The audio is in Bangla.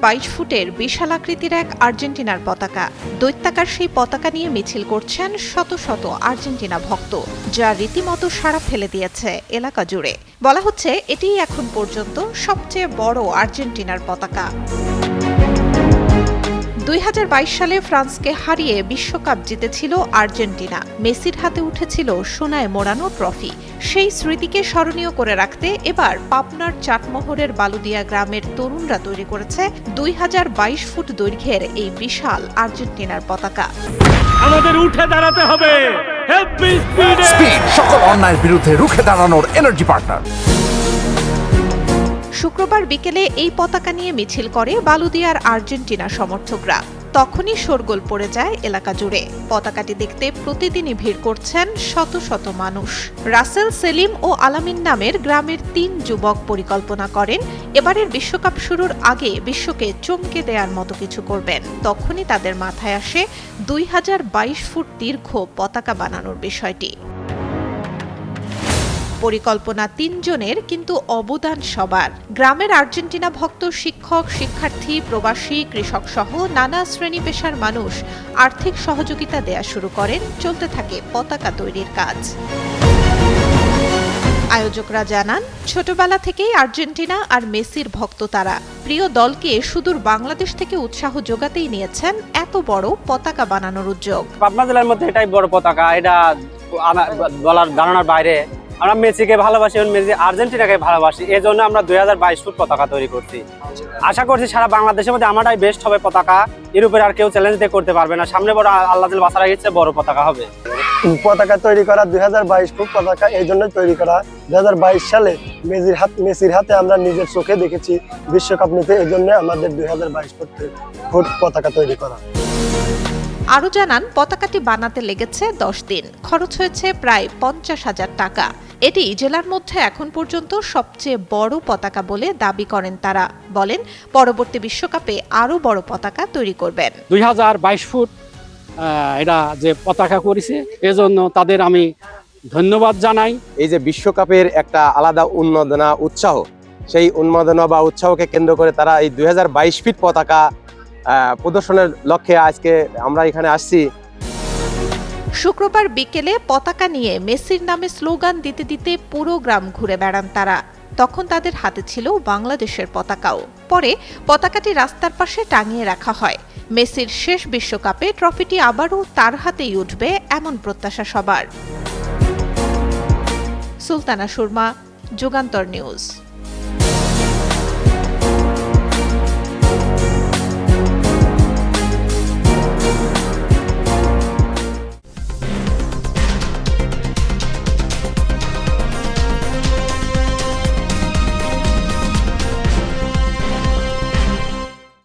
২২ ফুটের বিশালাকৃতির এক আর্জেন্টিনার পতাকা। দৈত্যাকার সেই পতাকা নিয়ে মিছিল করছেন শত শত আর্জেন্টিনা ভক্ত, যা রীতিমতো সাড়া ফেলে দিয়েছে এলাকা জুড়ে। বলা হচ্ছে এটিই এখন পর্যন্ত সবচেয়ে বড় আর্জেন্টিনার পতাকা। ২০২২ সালে ফ্রান্সকে হারিয়ে বিশ্বকাপ জিতেছিল আর্জেন্টিনা। মেসির হাতে উঠেছিল সোনায় মোড়ানো ট্রফি। সেই স্মৃতিকে স্মরণীয় করে রাখতে এবার পাবনার চাটমোহরের বালুদিয়া গ্রামের তরুণরা তৈরি করেছে ২০২২ ফুট দৈর্ঘ্যের এই বিশাল আর্জেন্টিনার পতাকা। আমাদের উঠে দাঁড়াতে হবে। স্পিড, সকল অন্যায়ের বিরুদ্ধে রুখে দাঁড়ানোর এনার্জি পার্টনার। শুক্রবার বিকেলে এই পতাকা নিয়ে মিছিল করে বালুদিয়ার আর্জেন্টিনা সমর্থকরা। তখনই শোরগোল পড়ে যায় এলাকা জুড়ে। পতাকাটি দেখতে প্রতিদিনই ভিড় করছেন শত শত মানুষ। রাসেল, সেলিম ও আলামিন নামের গ্রামের ৩ যুবক পরিকল্পনা করেন এবারের বিশ্বকাপ শুরুর আগে বিশ্বকে চমকে দেওয়ার মতো কিছু করবেন। তখনই তাদের মাথায় আসে ২০২২ ফুট দীর্ঘ পতাকা বানানোর বিষয়টি। পরিকল্পনা ৩ জনের, কিন্তু অবদান সবার। গ্রামের আর্জেন্টিনা ভক্ত শিক্ষক, শিক্ষার্থী, প্রবাসী, কৃষক সহ নানা শ্রেণী পেশার মানুষ আর্থিক সহযোগিতা দেয়া শুরু করেন। চলতে থাকে পতাকা তৈরির কাজ। আয়োজকরা জানান, ছোটবেলা থেকেই আর্জেন্টিনা আর মেসির ভক্ত তারা। প্রিয় দলকে সুদূর বাংলাদেশ থেকে উৎসাহ যোগাতেই নিয়েছেন এত বড় পতাকা বানানোর উদ্যোগ। পাবনা জেলার মধ্যে এটাই বড় পতাকা, এটা বলার ধারণার বাইরে। আমরা মেসিকে ভালোবাসি এবং মেসি আর্জেন্টিনাকে ভালোবাসি, এই জন্য আমরা ২০২২ ফুট পতাকা তৈরি করছি। আশা করছি সারা বাংলাদেশের মধ্যে আমারটাই বেস্ট হবে পতাকা। এর উপরে আর কেউ চ্যালেঞ্জ দিয়ে করতে পারবে না। সামনে বড় আল্লাহ বাঁচা রাখছে, বড় পতাকা হবে। পতাকা তৈরি করা ২০২২ ফুট পতাকা এই জন্য তৈরি করা। ২০২২ সালে মেসির হাতে আমরা নিজের চোখে দেখেছি বিশ্বকাপ নিতে, এই জন্য আমাদের ২০২২ ফুট পতাকা তৈরি করা। আরও জানান, পতাকাটি বানাতে লেগেছে ১০ দিন। খরচ হয়েছে প্রায় ৫০,০০০ টাকা। এটি জেলার মধ্যে এখন পর্যন্ত সবচেয়ে বড় পতাকা বলে দাবি করেন তারা। বলেন, পরবর্তী বিশ্বকাপে আরও বড় পতাকা তৈরি করবেন। ২০২২ ফুট এটা যে পতাকা করেছে, এজন্য তাদের আমি ধন্যবাদ জানাই। এই যে বিশ্বকাপের একটা আলাদা উন্মাদনা, উৎসাহ, সেই উন্মাদনা বা উৎসাহকে কেন্দ্র করে তারা এই ২০২২ ফিট পতাকা প্রদর্শনের লক্ষ্যে আজকে আমরা এখানে আসছি। শুক্রবার বিকেলে পতাকা নিয়ে মেসির নামে স্লোগান দিতে দিতে পুরো গ্রাম ঘুরে বেড়ান তারা। তখন তাদের হাতে ছিল বাংলাদেশের পতাকাও। পরে পতাকাটি রাস্তার পাশে টাঙিয়ে রাখা হয়। মেসির শেষ বিশ্বকাপে ট্রফিটি আবারও তার হাতেই উঠবে, এমন প্রত্যাশা সবার। সুলতানা সুরমা, যুগান্তর নিউজ।